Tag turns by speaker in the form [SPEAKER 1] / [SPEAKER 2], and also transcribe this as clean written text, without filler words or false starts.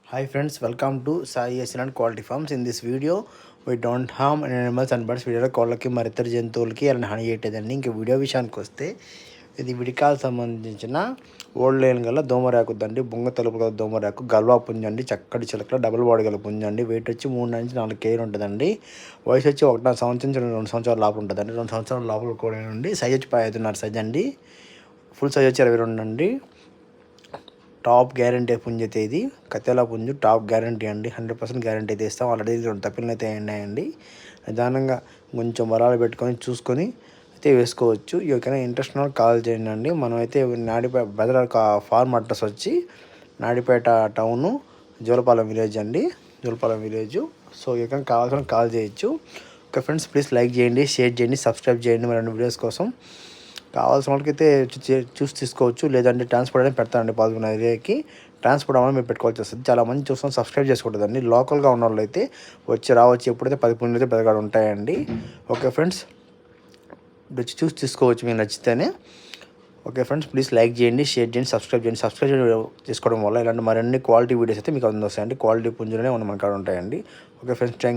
[SPEAKER 1] Hi friends, welcome to Sai Excellent Quality Farms. In this video, we don't harm any animals and birds. వీడియోలో కోళ్ళకి మరి ఇతర జంతువులకి అలాంటి హాని చేయట్లేదండి. ఇంకా వీడియో విషయానికి వస్తే ఇది విడికాలకు సంబంధించిన ఓల్డ్ లైన్ గల దోమరాకు దండి, బొంగ తలుపు గల దోమరాకు, గల్వా పుంజ అండి, చక్కటి చిలకల డబుల్ బాడీ గల పుంజ అండి. వెయిట్ వచ్చి 3 నుంచి 4 కేజీలు ఉంటుందండి. వయసు వచ్చి 1 సంవత్సరం నుంచి 2 సంవత్సరాల లోపల ఉంటుందండి. 2 సంవత్సరాల లోపల కూడా నుండి సైజ్ వచ్చి 5.5 సైజ్ అండి. ఫుల్ సైజ్ వచ్చి 22 అండి. టాప్ గ్యారంటీ పుంజ అయితే ఇది కతేలా పుంజు టాప్ గ్యారంటీ అండి. 100% గ్యారంటీ అయితే ఇస్తాం. ఆల్రెడీ 2 తప్పిలు అయితే ఉన్నాయండి. నిదానంగా కొంచెం వరాలు పెట్టుకొని చూసుకొని అయితే వేసుకోవచ్చు. ఎవరికైనా ఇంట్రెస్ట్ ఉన్న కాల్ చేయండి అండి. మనమైతే నాడిపేట బ్రదర్ ఫార్మ్ అడ్రస్ వచ్చి నాడిపేట టౌను జోలపాలెం విలేజ్ అండి, జోలపాలెం విలేజ్. సో ఎవరికైనా కావాల్సిన కాల్ చేయొచ్చు. ఓకే ఫ్రెండ్స్, ప్లీజ్ లైక్ చేయండి, షేర్ చేయండి, సబ్స్క్రైబ్ చేయండి మరిన్ని వీడియోస్ కోసం. కావాల్సిన వాళ్ళకైతే చూసి తీసుకోవచ్చు. లేదంటే ట్రాన్స్పోర్ట్ అనేది పెడతానండి. 11 ఏరియాకి ట్రాన్స్పోర్ట్ అవ్వాలి మీరు పెట్టుకోవాల్సి వస్తుంది. చాలామంది చూస్తాం సబ్స్క్రైబ్ చేసుకుంటుందండి. లోకల్గా ఉన్న వాళ్ళు అయితే వచ్చి రావచ్చు. ఎప్పుడైతే 10 పుంజులు అయితే పెద్దగా ఉంటాయండి. ఓకే ఫ్రెండ్స్, వచ్చి చూసి తీసుకోవచ్చు మీకు నచ్చితేనే. ఓకే ఫ్రెండ్స్, ప్లీజ్ లైక్ చేయండి, షేర్ చేయండి, సబ్స్క్రైబ్ చేయండి. సబ్స్క్రైబ్ చేసుకోవడం వల్ల ఇలాంటి మరిన్ని క్వాలిటీ వీడియోస్ అయితే మీకు వస్తాయండి. క్వాలిటీ పుంజులనే మన కాడ ఉంటాయండి. Okay friends, thank